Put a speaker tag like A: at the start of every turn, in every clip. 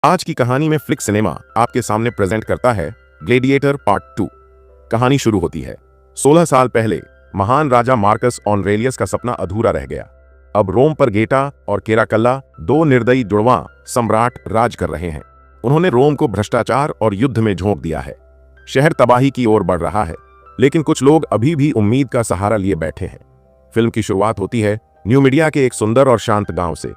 A: आज की कहानी में फ्लिक सिनेमा आपके सामने प्रेजेंट करता है ग्लेडिएटर पार्ट 2। कहानी शुरू होती है 16 साल पहले। महान राजा मार्कस ऑनरेलियस का सपना अधूरा रह गया। अब रोम पर गेटा और केराकल्ला दो निर्दयी जुड़वां सम्राट राज कर रहे हैं। उन्होंने रोम को भ्रष्टाचार और युद्ध में झोंक दिया है। शहर तबाही की ओर बढ़ रहा है, लेकिन कुछ लोग अभी भी उम्मीद का सहारा लिए बैठे हैं। फिल्म की शुरुआत होती है न्यूमिडिया के एक सुंदर और शांत गांव से।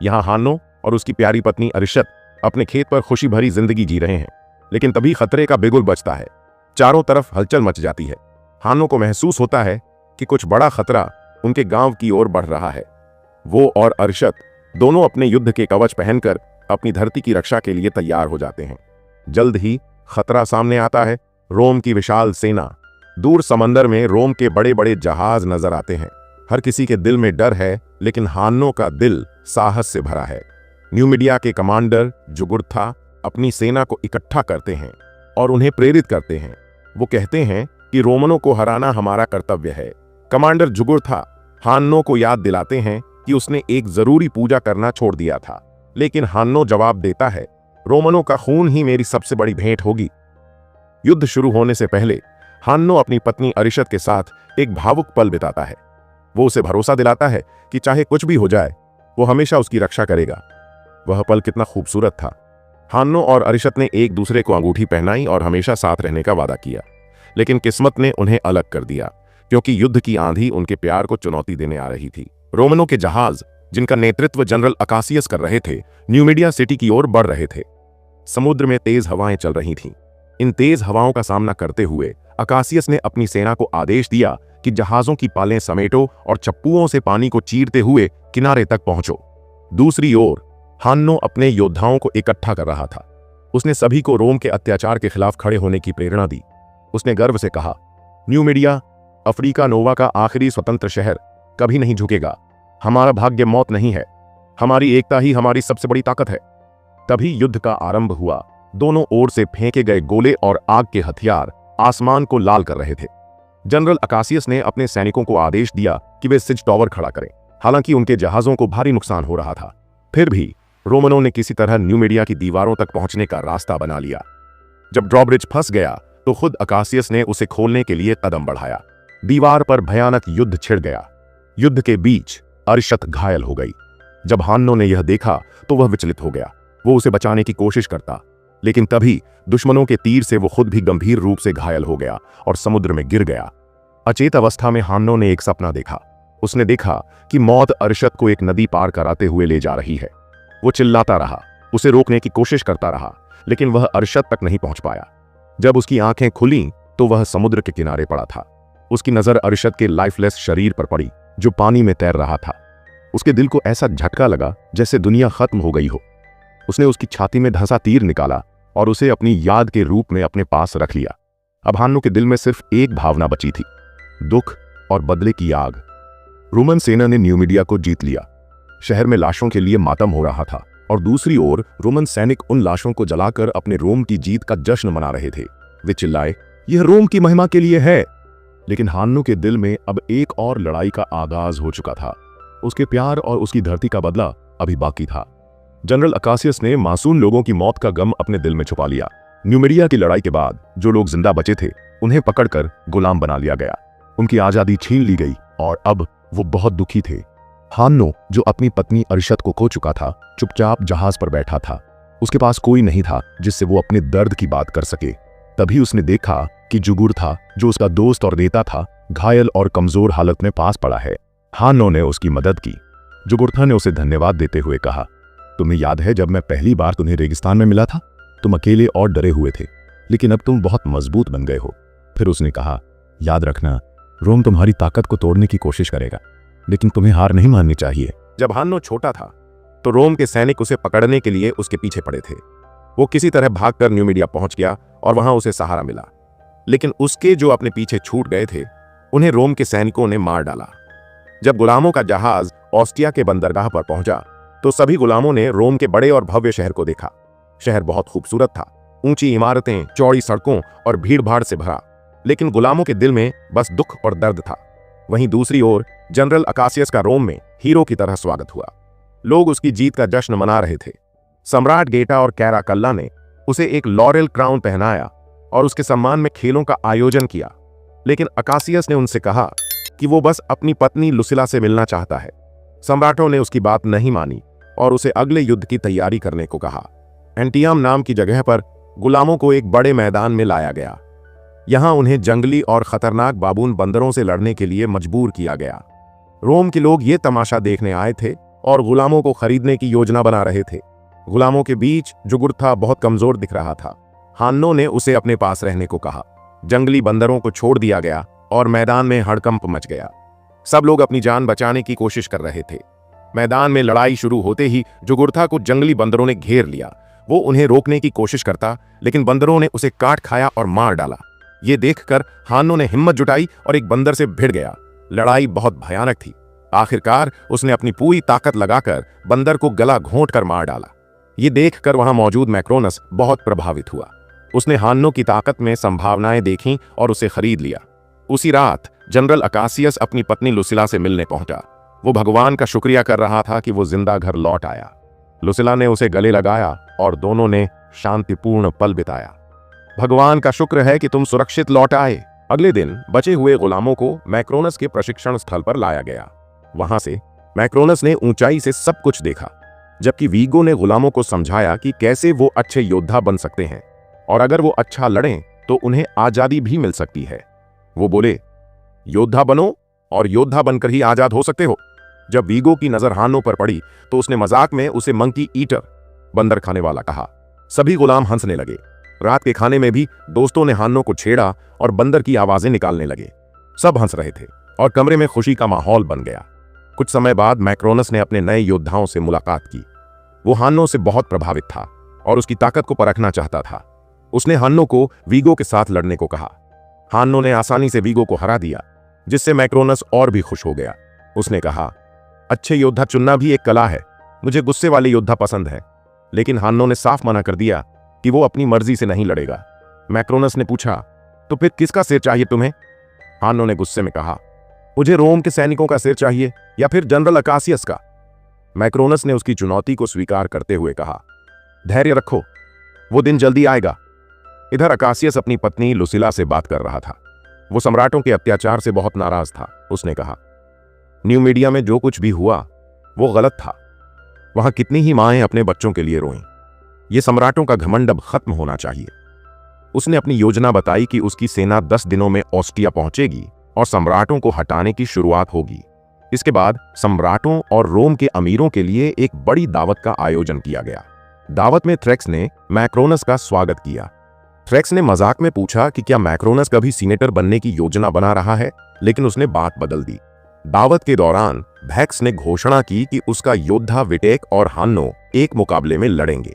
A: यहाँ हानो और उसकी प्यारी पत्नी अरिशत अपने खेत पर खुशी भरी जिंदगी जी रहे हैं, लेकिन तभी खतरे का बिगुल बजता है। चारों तरफ हलचल मच जाती है। हानो को महसूस होता है कि कुछ बड़ा खतरा उनके गांव की ओर बढ़ रहा है। वो और अरिशत दोनों अपने युद्ध के कवच पहनकर अपनी धरती की रक्षा के लिए तैयार हो जाते हैं। जल्द ही खतरा सामने आता है। रोम की विशाल सेना। दूर समंदर में रोम के बड़े बड़े जहाज नजर आते हैं। हर किसी के दिल में डर है, लेकिन हानो का दिल साहस से भरा है। न्यूमिडिया के कमांडर जुगुर्था अपनी सेना को इकट्ठा करते हैं और उन्हें प्रेरित करते हैं। वो कहते हैं कि रोमनों को हराना हमारा कर्तव्य है। कमांडर जुगुर्था हानो को याद दिलाते हैं कि उसने एक जरूरी पूजा करना छोड़ दिया था, लेकिन हानो जवाब देता है, रोमनों का खून ही मेरी सबसे बड़ी भेंट होगी। युद्ध शुरू होने से पहले हानो अपनी पत्नी अरिशत के साथ एक भावुक पल बिताता है। वो उसे भरोसा दिलाता है कि चाहे कुछ भी हो जाए, वो हमेशा उसकी रक्षा करेगा। वह पल कितना खूबसूरत था। हानो और अरिशत ने एक दूसरे को अंगूठी पहनाई और हमेशा साथ रहने का वादा किया, लेकिन किस्मत ने उन्हें अलग कर दिया, क्योंकि युद्ध की आंधी उनके प्यार को चुनौती देने आ रही थी। रोमनों के जहाज, जिनका नेतृत्व जनरल अकासियस कर रहे थे, न्यूमिडिया सिटी की ओर बढ़ रहे थे। समुद्र में तेज हवाएं चल रही थीं। इन तेज हवाओं का सामना करते हुए अकासियस ने अपनी सेना को आदेश दिया कि जहाजों की पालें समेटो और चप्पुओं से पानी को चीरते हुए किनारे तक पहुंचो। दूसरी ओर हानो अपने योद्धाओं को इकट्ठा कर रहा था। उसने सभी को रोम के अत्याचार के खिलाफ खड़े होने की प्रेरणा दी। उसने गर्व से कहा, न्यूमिडिया, अफ्रीका नोवा का आखिरी स्वतंत्र शहर, कभी नहीं झुकेगा। हमारा भाग्य मौत नहीं है, हमारी एकता ही हमारी सबसे बड़ी ताकत है। तभी युद्ध का आरंभ हुआ। दोनों ओर से फेंके गए गोले और आग के हथियार आसमान को लाल कर रहे थे। जनरल अकासियस ने अपने सैनिकों को आदेश दिया कि वे सिज टॉवर खड़ा करें। हालांकि उनके जहाजों को भारी नुकसान हो रहा था, फिर भी रोमनों ने किसी तरह न्यूमिडिया की दीवारों तक पहुंचने का रास्ता बना लिया। जब ड्रॉब्रिज फंस गया तो खुद अकासियस ने उसे खोलने के लिए कदम बढ़ाया। दीवार पर भयानक युद्ध छिड़ गया। युद्ध के बीच अरिशत घायल हो गई। जब हानो ने यह देखा तो वह विचलित हो गया। वो उसे बचाने की कोशिश करता, लेकिन तभी दुश्मनों के तीर से वो खुद भी गंभीर रूप से घायल हो गया और समुद्र में गिर गया। अचेत अवस्था में हानो ने एक सपना देखा। उसने देखा कि मौत अरिशत को एक नदी पार कराते हुए ले जा रही है। वो चिल्लाता रहा, उसे रोकने की कोशिश करता रहा, लेकिन वह अरिशत तक नहीं पहुंच पाया। जब उसकी आंखें खुलीं तो वह समुद्र के किनारे पड़ा था। उसकी नजर अरिशत के लाइफलेस शरीर पर पड़ी, जो पानी में तैर रहा था। उसके दिल को ऐसा झटका लगा जैसे दुनिया खत्म हो गई हो। उसने उसकी छाती में धंसा तीर निकाला और उसे अपनी याद के रूप में अपने पास रख लिया। अब हानो के दिल में सिर्फ एक भावना बची थी, दुख और बदले की आग। रोमन सेना ने न्यूमिडिया को जीत लिया। शहर में लाशों के लिए मातम हो रहा था और दूसरी ओर रोमन सैनिक उन लाशों को जलाकर अपने रोम की जीत का जश्न मना रहे थे। वे चिल्लाए, यह रोम की महिमा के लिए है। लेकिन हानो के दिल में अब एक और लड़ाई का आगाज हो चुका था। उसके प्यार और उसकी धरती का बदला अभी बाकी था। जनरल अकासियस ने मासूम लोगों की मौत का गम अपने दिल में छुपा लिया। न्यूमिडिया की लड़ाई के बाद जो लोग जिंदा बचे थे, उन्हें पकड़कर गुलाम बना लिया गया। उनकी आजादी छीन ली गई और अब वो बहुत दुखी थे। हानो, जो अपनी पत्नी अरिशत को खो चुका था, चुपचाप जहाज पर बैठा था। उसके पास कोई नहीं था जिससे वो अपने दर्द की बात कर सके। तभी उसने देखा कि जुगुर्था, जो उसका दोस्त और नेता था, घायल और कमजोर हालत में पास पड़ा है। हानो ने उसकी मदद की। जुगुर्था ने उसे धन्यवाद देते हुए कहा, तुम्हें याद है जब मैं पहली बार तुम्हें रेगिस्तान में मिला था? तुम अकेले और डरे हुए थे, लेकिन अब तुम बहुत मजबूत बन गए हो। फिर उसने कहा, याद रखना, रोम तुम्हारी ताकत को तोड़ने की कोशिश करेगा, लेकिन तुम्हें हार नहीं माननी चाहिए। जब हानो छोटा था तो रोम के सैनिक उसे पकड़ने के लिए उसके पीछे पड़े थे। वो किसी तरह भागकर न्यूमिडिया पहुंच गया और वहां उसे सहारा मिला। लेकिन उसके जो अपने पीछे छूट गए थे, उन्हें रोम के सैनिकों ने मार डाला। जब गुलामों का जहाज ऑस्टिया के बंदरगाह पर पहुंचा तो सभी गुलामों ने रोम के बड़े और भव्य शहर को देखा। शहर बहुत खूबसूरत था, ऊंची इमारतें, चौड़ी सड़कों और भीड़ भाड़ से भरा। लेकिन गुलामों के दिल में बस दुख और दर्द था। वहीं दूसरी ओर जनरल अकासियस का रोम में हीरो की तरह स्वागत हुआ। लोग उसकी जीत का जश्न मना रहे थे। सम्राट गेटा और कैराकल्ला ने उसे एक लॉरेल क्राउन पहनाया और उसके सम्मान में खेलों का आयोजन किया। लेकिन अकासियस ने उनसे कहा कि वो बस अपनी पत्नी लुसिला से मिलना चाहता है। सम्राटों ने उसकी बात नहीं मानी और उसे अगले युद्ध की तैयारी करने को कहा। एंटियम नाम की जगह पर गुलामों को एक बड़े मैदान में लाया गया। यहां उन्हें जंगली और खतरनाक बाबून बंदरों से लड़ने के लिए मजबूर किया गया। रोम के लोग ये तमाशा देखने आए थे और गुलामों को खरीदने की योजना बना रहे थे। गुलामों के बीच जुगुर्था बहुत कमजोर दिख रहा था। हान्नो ने उसे अपने पास रहने को कहा। जंगली बंदरों को छोड़ दिया गया और मैदान में हड़कंप मच गया। सब लोग अपनी जान बचाने की कोशिश कर रहे थे। मैदान में लड़ाई शुरू होते ही जुगुर्था को जंगली बंदरों ने घेर लिया। वो उन्हें रोकने की कोशिश करता, लेकिन बंदरों ने उसे काट खाया और मार डाला। ये देखकर हान्नो ने हिम्मत जुटाई और एक बंदर से भिड़ गया। लड़ाई बहुत भयानक थी। आखिरकार उसने अपनी पूरी ताकत लगाकर बंदर को गला घोंट कर मार डाला। ये देखकर वहां मौजूद मैक्रोनस बहुत प्रभावित हुआ। उसने हान्नो की ताकत में संभावनाएं देखीं और उसे खरीद लिया। उसी रात जनरल अकासियस अपनी पत्नी लुसिला से मिलने पहुंचा। वो भगवान का शुक्रिया कर रहा था कि वो जिंदा घर लौट आया। लुसिला ने उसे गले लगाया और दोनों ने शांतिपूर्ण पल बिताया। भगवान का शुक्र है कि तुम सुरक्षित लौट आए। अगले दिन बचे हुए गुलामों को मैक्रोनस के प्रशिक्षण स्थल पर लाया गया। वहां से मैक्रोनस ने ऊंचाई से सब कुछ देखा, जबकि वीगो ने गुलामों को समझाया कि कैसे वो अच्छे योद्धा बन सकते हैं और अगर वो अच्छा लड़ें तो उन्हें आजादी भी मिल सकती है। वो बोले, योद्धा बनो और योद्धा बनकर ही आजाद हो सकते हो। जब वीगो की नजर हान्नो पर पड़ी तो उसने मजाक में उसे मंकी ईटर, बंदर खाने वाला, कहा। सभी गुलाम हंसने लगे। रात के खाने में भी दोस्तों ने हान्नो को छेड़ा और बंदर की आवाजें निकालने लगे। सब हंस रहे थे और कमरे में खुशी का माहौल बन गया। कुछ समय बाद मैक्रोनस ने अपने नए योद्धाओं से मुलाकात की। वो हान्नो से बहुत प्रभावित था और उसकी ताकत को परखना चाहता था। उसने हान्नो को वीगो के साथ लड़ने को कहा। हान्नो ने आसानी से वीगो को हरा दिया, जिससे मैक्रोनस और भी खुश हो गया। उसने कहा, अच्छे योद्धा चुनना भी एक कला है। मुझे गुस्से वाले योद्धा पसंद है। लेकिन हान्नो ने साफ मना कर दिया कि वो अपनी मर्जी से नहीं लड़ेगा। मैक्रोनस ने पूछा, तो फिर किसका सिर चाहिए तुम्हें? हान्नो ने गुस्से में कहा, मुझे रोम के सैनिकों का सिर चाहिए या फिर जनरल अकासियस का। मैक्रोनस ने उसकी चुनौती को स्वीकार करते हुए कहा, धैर्य रखो, वो दिन जल्दी आएगा। इधर अकासियस अपनी पत्नी लुसिला से बात कर रहा था। वो सम्राटों के अत्याचार से बहुत नाराज था। उसने कहा, न्यू मीडिया में जो कुछ भी हुआ वो गलत था। वहां कितनी ही माएं अपने बच्चों के लिए रोईं। ये सम्राटों का घमंड अब खत्म होना चाहिए। उसने अपनी योजना बताई कि उसकी सेना 10 दिनों में ऑस्ट्रिया पहुंचेगी और सम्राटों को हटाने की शुरुआत होगी। इसके बाद सम्राटों और रोम के अमीरों के लिए एक बड़ी दावत का आयोजन किया गया। दावत में थ्रेक्स ने मैक्रोनस का स्वागत किया। थ्रेक्स ने मजाक में पूछा कि क्या मैक्रोनस कभी सीनेटर बनने की योजना बना रहा है, लेकिन उसने बात बदल दी। दावत के दौरान भैक्स ने घोषणा की कि उसका योद्धा विटेक और हान्नो एक मुकाबले में लड़ेंगे।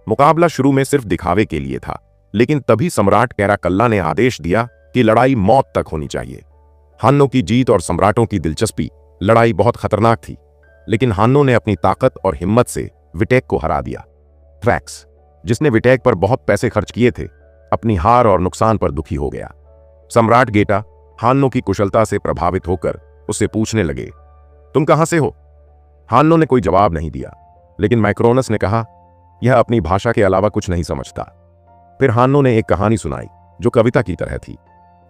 A: मुकाबला शुरू में सिर्फ दिखावे के लिए था, लेकिन तभी सम्राट कैराकल्ला ने आदेश दिया कि लड़ाई मौत तक होनी चाहिए। हान्नो की जीत और सम्राटों की दिलचस्पी। लड़ाई बहुत खतरनाक थी, लेकिन हान्नो ने अपनी ताकत और हिम्मत से विटेक को हरा दिया। थ्रैक्स, जिसने विटेक पर बहुत पैसे खर्च किए थे, अपनी हार और नुकसान पर दुखी हो गया। सम्राट गेटा हान्नो की कुशलता से प्रभावित होकर उससे पूछने लगे, तुम कहां से हो? हान्नो ने कोई जवाब नहीं दिया, लेकिन मैक्रोनस ने कहा, यह अपनी भाषा के अलावा कुछ नहीं समझता। फिर हान्नो ने एक कहानी सुनाई जो कविता की तरह थी।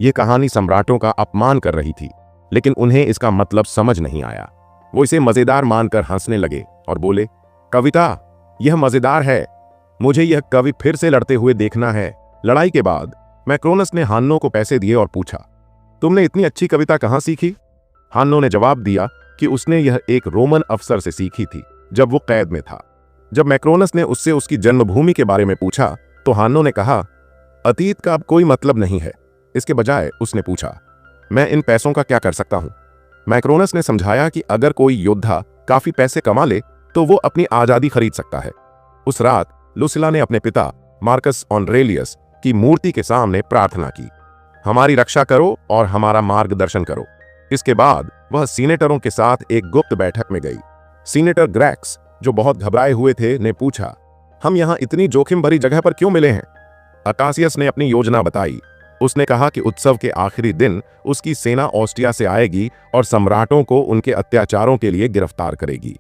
A: यह कहानी सम्राटों का अपमान कर रही थी, लेकिन उन्हें इसका मतलब समझ नहीं आया। वो इसे मजेदार मानकर हंसने लगे और बोले, कविता, यह मजेदार है। मुझे यह कवि फिर से लड़ते हुए देखना है। लड़ाई के बाद मैक्रोनस ने हान्नो को पैसे दिए और पूछा, तुमने इतनी अच्छी कविता कहां सीखी? हान्नो ने जवाब दिया कि उसने यह एक रोमन अफसर से सीखी थी जब वो कैद में था। जब मैक्रोनस ने उससे उसकी जन्मभूमि के बारे में पूछा तो हान्नो ने कहा, अतीत का अब कोई मतलब नहीं है। इसके बजाय उसने पूछा, मैं इन पैसों का क्या कर सकता हूं? मैक्रोनस ने समझाया कि अगर कोई योद्धा काफी पैसे कमा ले तो वो अपनी आजादी खरीद सकता है। उस रात लुसिला ने अपने पिता मार्कस ऑनरेलियस की मूर्ति के सामने प्रार्थना की, हमारी रक्षा करो और हमारा मार्गदर्शन करो। इसके बाद वह सीनेटरों के साथ एक गुप्त बैठक में गई। सीनेटर ग्रैक्स, जो बहुत घबराए हुए थे, ने पूछा, हम यहां इतनी जोखिम भरी जगह पर क्यों मिले हैं? अकासियस ने अपनी योजना बताई। उसने कहा कि उत्सव के आखिरी दिन उसकी सेना ऑस्ट्रिया से आएगी और सम्राटों को उनके अत्याचारों के लिए गिरफ्तार करेगी।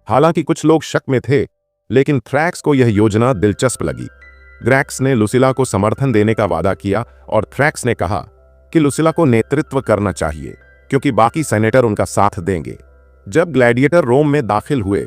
A: हालांकि कुछ लोग शक में थे, लेकिन थ्रैक्स को यह योजना दिलचस्प लगी। ग्रैक्स ने लुसिला को समर्थन देने का वादा किया और थ्रैक्स ने कहा कि लुसिला को नेतृत्व करना चाहिए क्योंकि बाकी सेनेटर उनका साथ देंगे। जब ग्लैडिएटर रोम में दाखिल हुए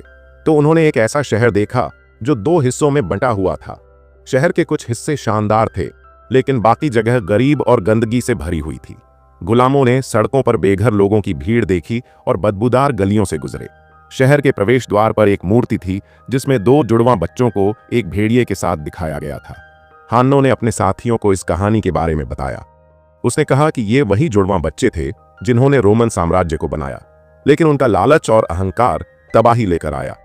A: तो उन्होंने एक ऐसा शहर देखा जो 2 हिस्सों में बंटा हुआ था। शहर के कुछ हिस्से शानदार थे, लेकिन बाकी जगह गरीब और गंदगी से भरी हुई थी। गुलामों ने सड़कों पर बेघर लोगों की भीड़ देखी और बदबूदार गलियों से गुजरे। शहर के प्रवेश द्वार पर एक मूर्ति थी जिसमें 2 जुड़वां बच्चों को एक भेड़िए के साथ दिखाया गया था। हान्नो ने अपने साथियों को इस कहानी के बारे में बताया। उसने कहा कि ये वही जुड़वां बच्चे थे जिन्होंने रोमन साम्राज्य को बनाया, लेकिन उनका लालच और अहंकार तबाही लेकर आया।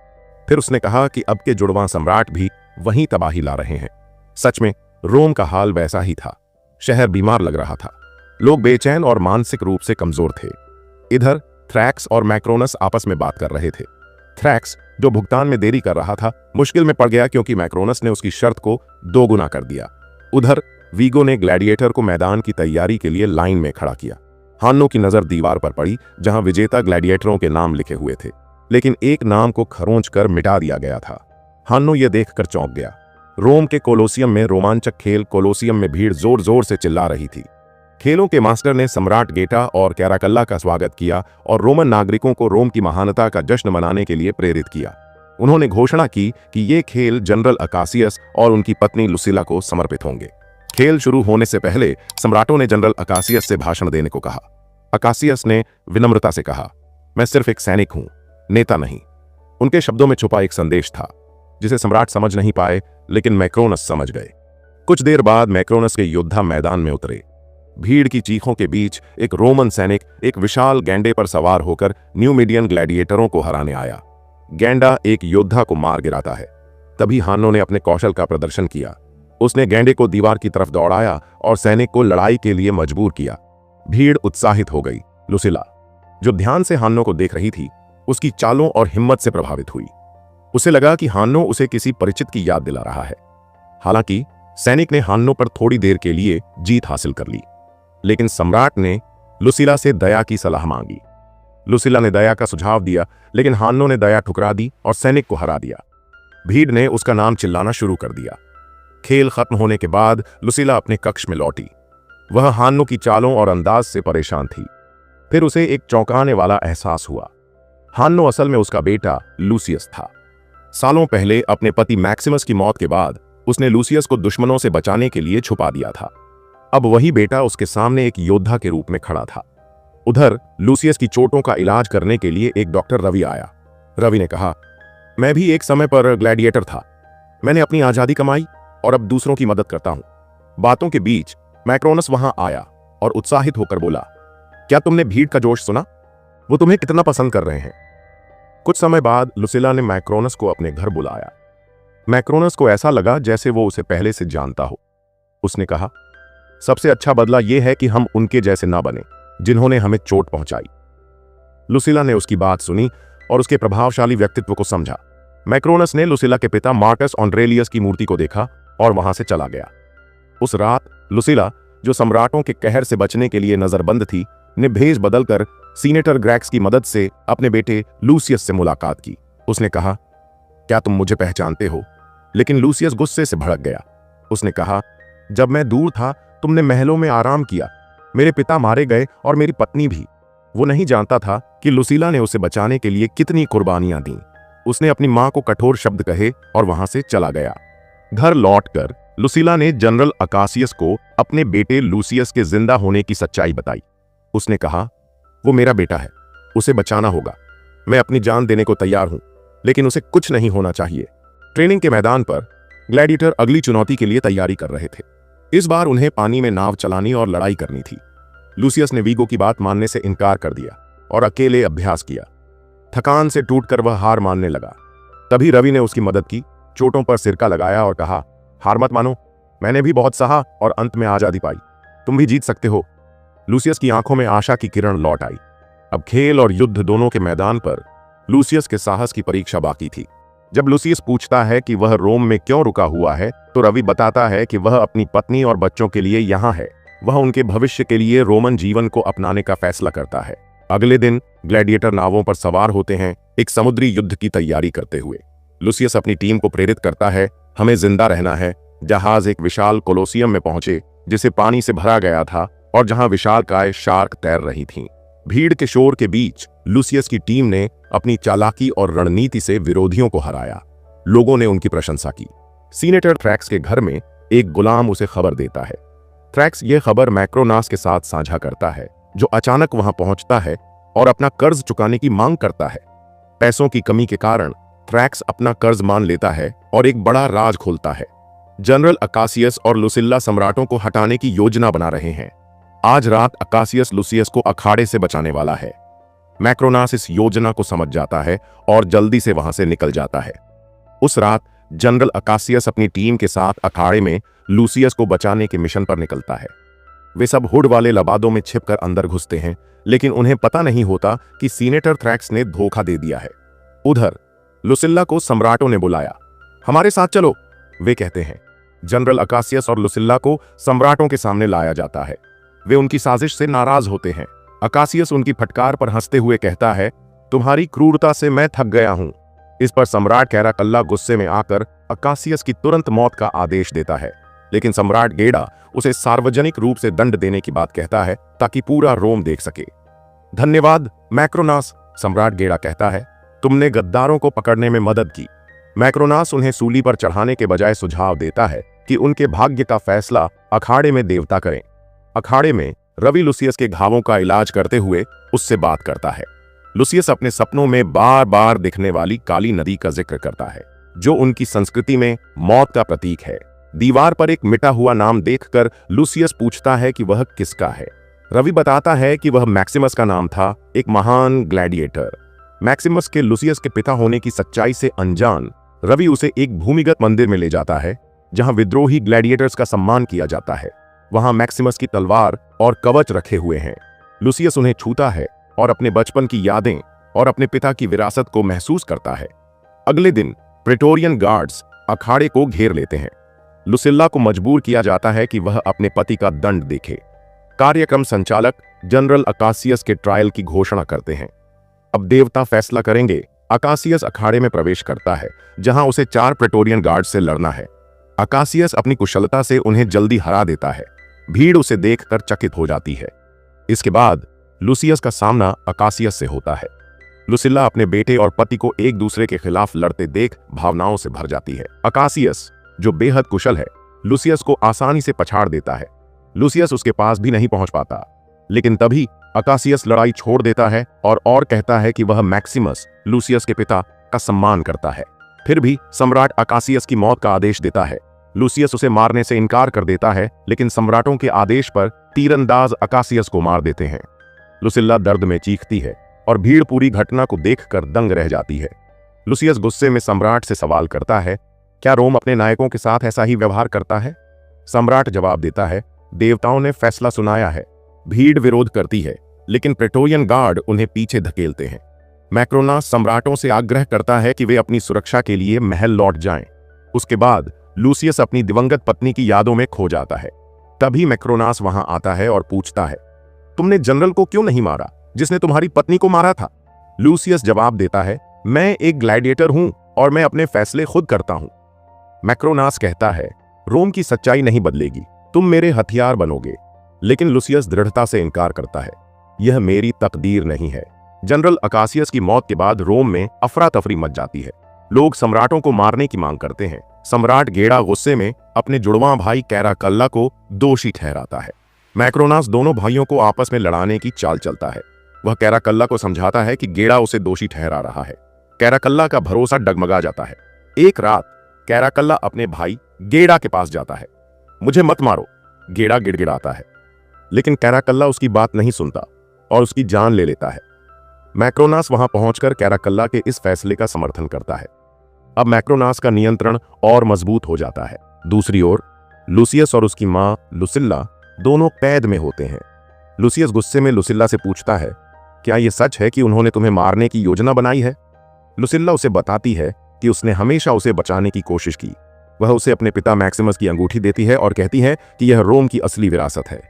A: फिर उसने कहा कि अब के जुड़वां सम्राट भी वहीं तबाही ला रहे हैं। सच में रोम का हाल वैसा ही था। शहर बीमार लग रहा था, लोग बेचैन और मानसिक रूप से कमजोर थे। इधर थ्रैक्स और मैक्रोनस आपस में बात कर रहे थे। थ्रैक्स, जो भुगतान में देरी कर रहा था, मुश्किल में पड़ गया क्योंकि मैक्रोनस ने उसकी शर्त को 2 गुना कर दिया। उधर वीगो ने ग्लैडिएटर को मैदान की तैयारी के लिए लाइन में खड़ा किया। हान्नो की नजर दीवार पर पड़ी जहां विजेता ग्लैडिएटरों के नाम लिखे हुए थे, लेकिन एक नाम को खरोंच कर मिटा दिया गया था। हान्नो यह देखकर चौंक गया। रोम के कोलोसियम में रोमांचक खेल कोलोसियम में भीड़ जोर जोर से चिल्ला रही थी। खेलों के मास्टर ने सम्राट गेटा और कैराकल्ला का स्वागत किया और रोमन नागरिकों को रोम की महानता का जश्न मनाने के लिए प्रेरित किया। उन्होंने घोषणा की कि ये खेल जनरल अकासियस और उनकी पत्नी लुसिला को समर्पित होंगे। खेल शुरू होने से पहले सम्राटों ने जनरल अकासियस से भाषण देने को कहा। अकासियस ने विनम्रता से कहा, मैं सिर्फ एक सैनिक हूं, नेता नहीं। उनके शब्दों में छुपा एक संदेश था जिसे सम्राट समझ नहीं पाए, लेकिन मैक्रोनस समझ गए। कुछ देर बाद मैक्रोनस के योद्धा मैदान में उतरे। भीड़ की चीखों के बीच एक रोमन सैनिक एक विशाल गैंडे पर सवार होकर न्यूमीडियन ग्लैडिएटरों को हराने आया। गैंडा एक योद्धा को मार गिराता है। तभी हान्नो ने अपने कौशल का प्रदर्शन किया। उसने गैंडे को दीवार की तरफ दौड़ाया और सैनिक को लड़ाई के लिए मजबूर किया। भीड़ उत्साहित हो गई। लुसिला, जो ध्यान से हान्नो को देख रही थी, उसकी चालों और हिम्मत से प्रभावित हुई। उसे लगा कि हान्नो उसे किसी परिचित की याद दिला रहा है। हालांकि सैनिक ने हान्नो पर थोड़ी देर के लिए जीत हासिल कर ली, लेकिन सम्राट ने लुसिला से दया की सलाह मांगी। लुसिला ने दया का सुझाव दिया, लेकिन हान्नो ने दया ठुकरा दी और सैनिक को हरा दिया। भीड़ ने उसका नाम चिल्लाना शुरू कर दिया। खेल खत्म होने के बाद लुसिला अपने कक्ष में लौटी। वह हान्नो की चालों और अंदाज से परेशान थी। फिर उसे एक चौंकाने वाला एहसास हुआ। हान्नो असल में उसका बेटा लूसियस था। सालों पहले अपने पति मैक्सिमस की मौत के बाद उसने लूसियस को दुश्मनों से बचाने के लिए छुपा दिया था। अब वही बेटा उसके सामने एक योद्धा के रूप में खड़ा था। उधर लूसियस की चोटों का इलाज करने के लिए एक डॉक्टर रवि आया। रवि ने कहा, मैं भी एक समय पर ग्लैडिएटर था। मैंने अपनी आजादी कमाई और अब दूसरों की मदद करता हूं। बातों के बीच मैक्रोनस वहां आया और उत्साहित होकर बोला, क्या तुमने भीड़ का जोश सुना? वो तुम्हें कितना पसंद कर रहे हैं। कुछ समय बाद लुसिला ने मैक्रोनस को अपने घर बुलाया। मैक्रोनस को ऐसा लगा जैसे वो उसे पहले से जानता हो। उसने कहा, सबसे अच्छा बदला यह है कि हम उनके जैसे ना बने जिन्होंने हमें चोट पहुंचाई। लुसिला ने उसकी बात सुनी और उसके प्रभावशाली व्यक्तित्व को समझा। मैक्रोनस ने लुसिला के पिता मार्कस ऑन्ड्रेलियस की मूर्ति को देखा और वहां से चला गया। उस रात लुसिला, जो सम्राटों के कहर से बचने के लिए नजरबंद थी, ने भेष बदलकर सीनेटर ग्रैक्स की मदद से अपने बेटे लूसियस से मुलाकात की। उसने कहा, क्या तुम मुझे पहचानते हो? लेकिन लूसियस गुस्से से भड़क गया। उसने कहा, जब मैं दूर था तुमने महलों में आराम किया। मेरे पिता मारे गए और मेरी पत्नी भी। वो नहीं जानता था कि लुसिला ने उसे बचाने के लिए कितनी कुर्बानियां दी। उसने अपनी मां को कठोर शब्द कहे और वहां से चला गया। घर लौटकर लुसिला ने जनरल अकासियस को अपने बेटे लूसियस के जिंदा होने की सच्चाई बताई। उसने कहा, वो मेरा बेटा है, उसे बचाना होगा। मैं अपनी जान देने को तैयार हूं, लेकिन उसे कुछ नहीं होना चाहिए। ट्रेनिंग के मैदान पर ग्लैडिएटर अगली चुनौती के लिए तैयारी कर रहे थे। इस बार उन्हें पानी में नाव चलानी और लड़ाई करनी थी। लूसियस ने वीगो की बात मानने से इनकार कर दिया और अकेले अभ्यास किया। थकान से टूटकर वह हार मानने लगा। तभी रवि ने उसकी मदद की, चोटों पर सिरका लगाया और कहा, हार मत मानो, मैंने भी बहुत सहा और अंत में आजादी पाई। तुम भी जीत सकते हो। लूसियस की आंखों में आशा की किरण लौट आई। अब खेल और युद्ध दोनों के मैदान पर लूसियस के साहस की परीक्षा बाकी थी। जब लूसियस पूछता है कि वह रोम में क्यों रुका हुआ है, तो रवि बताता है कि वह अपनी पत्नी और बच्चों के लिए यहाँ है। वह उनके भविष्य के लिए रोमन जीवन को अपनाने का फैसला करता है। अगले दिन ग्लैडिएटर नावों पर सवार होते हैं, एक समुद्री युद्ध की तैयारी करते हुए। लुसियस अपनी टीम को प्रेरित करता है, हमें जिंदा रहना है। जहाज एक विशाल कोलोसियम में पहुंचे जिसे पानी से भरा गया था और जहां विशालकाय शार्क तैर रही थीं। भीड़ के शोर के बीच लुसियस की टीम ने अपनी चालाकी और रणनीति से विरोधियों को हराया। लोगों ने उनकी प्रशंसा की। सीनेटर थ्रैक्स के घर में एक गुलाम उसे खबर देता है। थ्रैक्स ये खबर मैक्रोनास के साथ साझा करता है, जो अचानक वहां पहुंचता है और अपना कर्ज चुकाने की मांग करता है। पैसों की कमी के कारण थ्रैक्स अपना कर्ज मान लेता है और एक बड़ा राज खोलता है। जनरल अकासियस और लुसिल्ला सम्राटों को हटाने की योजना बना रहे हैं। आज रात अकासियस लुसियस को अखाड़े से बचाने वाला है। मैक्रोनास इस योजना को समझ जाता है और जल्दी से वहां से निकल जाता है। उस रात जनरल अकासियस अपनी टीम के साथ अखाड़े में लुसियस को बचाने के मिशन पर निकलता है। वे सब हुड वाले लबादों में छिपकर अंदर घुसते हैं, लेकिन उन्हें पता नहीं होता कि सीनेटर थ्रैक्स ने धोखा दे दिया है। उधर लुसिल्ला को सम्राटों ने बुलाया। हमारे साथ चलो, वे कहते हैं। जनरल अकासियस और लुसिल्ला को सम्राटों के सामने लाया जाता है। वे उनकी साजिश से नाराज होते हैं। अकासियस उनकी फटकार पर हंसते हुए कहता है, तुम्हारी क्रूरता से मैं थक गया हूं। इस पर सम्राट कैराकल्ला गुस्से में आकर अकासियस की तुरंत मौत का आदेश देता है, लेकिन सम्राट गेडा उसे सार्वजनिक रूप से दंड देने की बात कहता है ताकि पूरा रोम देख सके। धन्यवाद मैक्रोनास, सम्राट गेडा कहता है, तुमने गद्दारों को पकड़ने में मदद की। मैक्रोनास उन्हें सूली पर चढ़ाने के बजाय सुझाव देता है कि उनके भाग्य का फैसला अखाड़े में देवता करें। अखाड़े में रवि लुसियस के घावों का इलाज करते हुए उससे बात करता है। लुसियस अपने सपनों में बार बार दिखने वाली काली नदी का जिक्र करता है, जो उनकी संस्कृति में मौत का प्रतीक है। दीवार पर एक मिटा हुआ नाम देखकर लुसियस पूछता है कि वह किसका है। रवि बताता है कि वह मैक्सिमस का नाम था, एक महान ग्लैडिएटर। मैक्सिमस के लुसियस के पिता होने की सच्चाई से अनजान रवि उसे एक भूमिगत मंदिर में ले जाता है, जहां विद्रोही ग्लैडिएटर्स का सम्मान किया जाता है। वहां मैक्सिमस की तलवार और कवच रखे हुए हैं। लुसियस उन्हें छूता है और अपने बचपन की यादें और अपने पिता की विरासत को महसूस करता है। अगले दिन प्रेटोरियन गार्ड्स अखाड़े को घेर लेते हैं। लुसिल्ला को मजबूर किया जाता है कि वह अपने पति का दंड देखे। कार्यक्रम संचालक जनरल अकासियस के ट्रायल की घोषणा करते हैं। अब देवता फैसला करेंगे। अकासियस अखाड़े में प्रवेश करता है, जहां उसे 4 प्रेटोरियन गार्ड से लड़ना है। अकासियस अपनी कुशलता से उन्हें जल्दी हरा देता है। भीड़ उसे देखकर चकित हो जाती है। इसके बाद लुसियस का सामना अकासियस से होता है। लुसिल्ला अपने बेटे और पति को एक दूसरे के खिलाफ लड़ते देख भावनाओं से भर जाती है। अकासियस, जो बेहद कुशल है, लुसियस को आसानी से पछाड़ देता है। लुसियस उसके पास भी नहीं पहुंच पाता, लेकिन तभी अकासियस लड़ाई छोड़ देता है और कहता है कि वह मैक्सिमस, लुसियस के पिता, का सम्मान करता है। फिर भी सम्राट अकासियस की मौत का आदेश देता है। लुसियस उसे मारने से इनकार कर देता है, लेकिन सम्राटों के आदेश पर तीरंदाज अकासियस को मार देते हैं। लुसिल्ला दर्द में चीखती है और भीड़ पूरी घटना को देखकर दंग रह जाती है। लुसियस गुस्से में सम्राट से सवाल करता है, क्या रोम अपने नायकों के साथ ऐसा ही व्यवहार करता है? सम्राट जवाब देता है, देवताओं ने फैसला सुनाया है। भीड़ विरोध करती है, लेकिन प्रेटोरियन गार्ड उन्हें पीछे धकेलते हैं। मैक्रोनास सम्राटों से आग्रह करता है कि वे अपनी सुरक्षा के लिए महल लौट जाएं। उसके बाद लुसियस अपनी दिवंगत पत्नी की यादों में खो जाता है। तभी मैक्रोनास वहां आता है और पूछता है, तुमने जनरल को क्यों नहीं मारा जिसने तुम्हारी पत्नी को मारा था? लुसियस जवाब देता है, मैं एक ग्लैडिएटर हूं और मैं अपने फैसले खुद करता हूं। मैक्रोनास कहता है, रोम की सच्चाई नहीं बदलेगी, तुम मेरे हथियार बनोगे। लेकिन लुसियस दृढ़ता से इनकार करता है, यह मेरी तकदीर नहीं है। जनरल अकासियस की मौत के बाद रोम में अफरा तफरी मच जाती है। लोग सम्राटों को मारने की मांग करते हैं। सम्राट गेडा गुस्से में अपने जुड़वां भाई कैराकल्ला को दोषी ठहराता है। मैक्रोनास दोनों भाइयों को आपस में लड़ाने की चाल चलता है। वह कैराकल्ला को समझाता है कि गेडा उसे दोषी ठहरा रहा है। कैराकल्ला का भरोसा डगमगा जाता है। एक रात कैराकल्ला अपने भाई गेडा के पास जाता है। मुझे मत मारो, गेडा गिड़गिड़ाता है, लेकिन कैराकल्ला उसकी बात नहीं सुनता और उसकी जान ले लेता है। मैक्रोनास वहां पहुंचकर कैराकल्ला के इस फैसले का समर्थन करता है। अब मैक्रोनास का नियंत्रण और मजबूत हो जाता है। दूसरी ओर लुसियस और उसकी मां लुसिल्ला दोनों कैद में होते हैं। लुसियस गुस्से में लुसिल्ला से पूछता है, क्या यह सच है कि उन्होंने तुम्हें मारने की योजना बनाई है? लुसिल्ला उसे बताती है कि उसने हमेशा उसे बचाने की कोशिश की। वह उसे अपने पिता मैक्सिमस की अंगूठी देती है और कहती है कि यह रोम की असली विरासत है।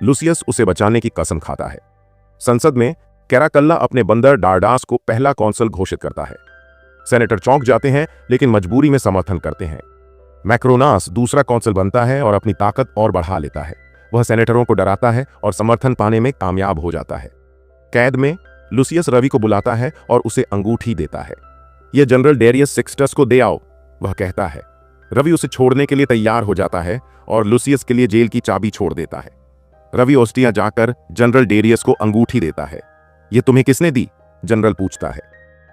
A: लुसियस उसे बचाने की कसम खाता है। संसद में कैराकल्ला अपने बंदर डारडास को पहला कौंसल घोषित करता है। सेनेटर चौंक जाते हैं लेकिन मजबूरी में समर्थन करते हैं। मैक्रोनास दूसरा कौंसिल बनता है और अपनी ताकत और बढ़ा लेता है। वह सेनेटरों को डराता है और समर्थन पाने में कामयाब हो जाता है। कैद में लुसियस रवि को बुलाता है और उसे अंगूठी देता है। यह जनरल डेरियस सिक्स्टस को दे आओ, वह कहता है। रवि उसे छोड़ने के लिए तैयार हो जाता है और लुसियस के लिए जेल की चाबी छोड़ देता है। रवि ऑस्टिया जाकर जनरल डेरियस को अंगूठी देता है। यह तुम्हें किसने दी? जनरल पूछता है।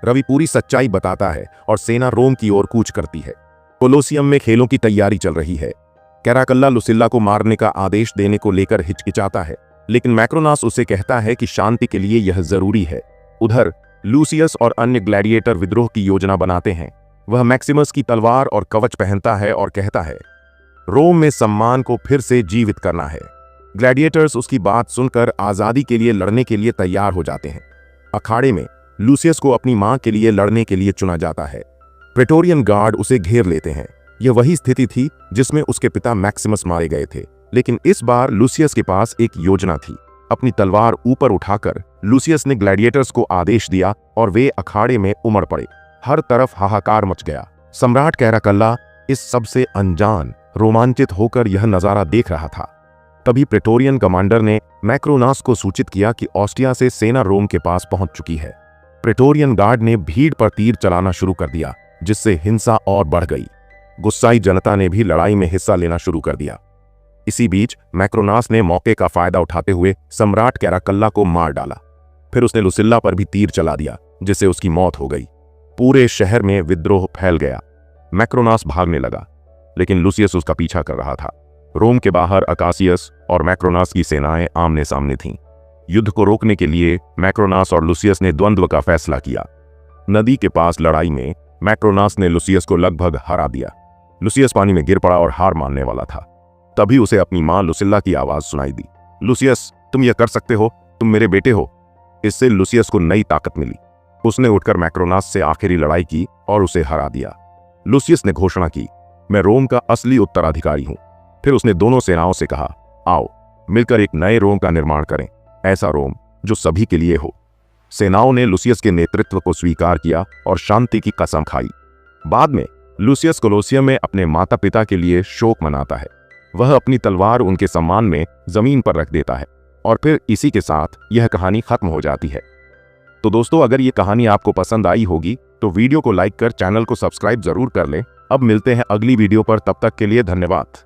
A: रवि पूरी सच्चाई बताता है और सेना रोम की ओर कूच करती है। कोलोसियम में खेलों की तैयारी चल रही है। कैराकल्ला लुसिल्ला को मारने का आदेश देने को लेकर हिचकिचाता है, लेकिन मैक्रोनास उसे कहता है कि शांति के लिए यह जरूरी है। उधर लूसियस और अन्य ग्लैडिएटर विद्रोह की योजना बनाते हैं। वह मैक्सिमस की तलवार और कवच पहनता है और कहता है, रोम में सम्मान को फिर से जीवित करना है। ग्लैडिएटर्स उसकी बात सुनकर आजादी के लिए लड़ने के लिए तैयार हो जाते हैं। अखाड़े में लूसियस को अपनी मां के लिए लड़ने के लिए चुना जाता है। प्रेटोरियन गार्ड उसे घेर लेते हैं। यह वही स्थिति थी जिसमें उसके पिता मैक्सिमस मारे गए थे, लेकिन इस बार लूसियस के पास एक योजना थी। अपनी तलवार ऊपर उठाकर लूसियस ने ग्लैडिएटर्स को आदेश दिया और वे अखाड़े में उमड़ पड़े। हर तरफ हाहाकार मच गया। सम्राट कैराकल्ला इस सबसे अनजान, रोमांचित होकर यह नजारा देख रहा था। तभी प्रेटोरियन कमांडर ने मैक्रोनास को सूचित किया कि ऑस्टिया से सेना रोम के पास पहुंच चुकी है। प्रेटोरियन गार्ड ने भीड़ पर तीर चलाना शुरू कर दिया, जिससे हिंसा और बढ़ गई। गुस्साई जनता ने भी लड़ाई में हिस्सा लेना शुरू कर दिया। इसी बीच मैक्रोनास ने मौके का फायदा उठाते हुए सम्राट कैराकल्ला को मार डाला। फिर उसने लुसिल्ला पर भी तीर चला दिया, जिससे उसकी मौत हो गई। पूरे शहर में विद्रोह फैल गया। मैक्रोनास भागने लगा, लेकिन लुसियस उसका पीछा कर रहा था। रोम के बाहर अकासियस और मैक्रोनास की सेनाएं आमने सामने थीं। युद्ध को रोकने के लिए मैक्रोनास और लुसियस ने द्वंद्व का फैसला किया। नदी के पास लड़ाई में मैक्रोनास ने लुसियस को लगभग हरा दिया। लुसियस पानी में गिर पड़ा और हार मानने वाला था। तभी उसे अपनी मां लुसिल्ला की आवाज सुनाई दी, लुसियस, तुम यह कर सकते हो, तुम मेरे बेटे हो। इससे लुसियस को नई ताकत मिली। उसने उठकर मैक्रोनास से आखिरी लड़ाई की और उसे हरा दिया। लुसियस ने घोषणा की, मैं रोम का असली उत्तराधिकारी हूं। फिर उसने दोनों सेनाओं से कहा, आओ मिलकर एक नए रोम का निर्माण करें, ऐसा रोम जो सभी के लिए हो। सेनाओं ने लुसियस के नेतृत्व को स्वीकार किया और शांति की कसम खाई। बाद में लुसियस कोलोसियम में अपने माता पिता के लिए शोक मनाता है। वह अपनी तलवार उनके सम्मान में जमीन पर रख देता है और फिर इसी के साथ यह कहानी खत्म हो जाती है। तो दोस्तों, अगर ये कहानी आपको पसंद आई होगी तो वीडियो को लाइक कर चैनल को सब्सक्राइब जरूर कर लें। अब मिलते हैं अगली वीडियो पर, तब तक के लिए धन्यवाद।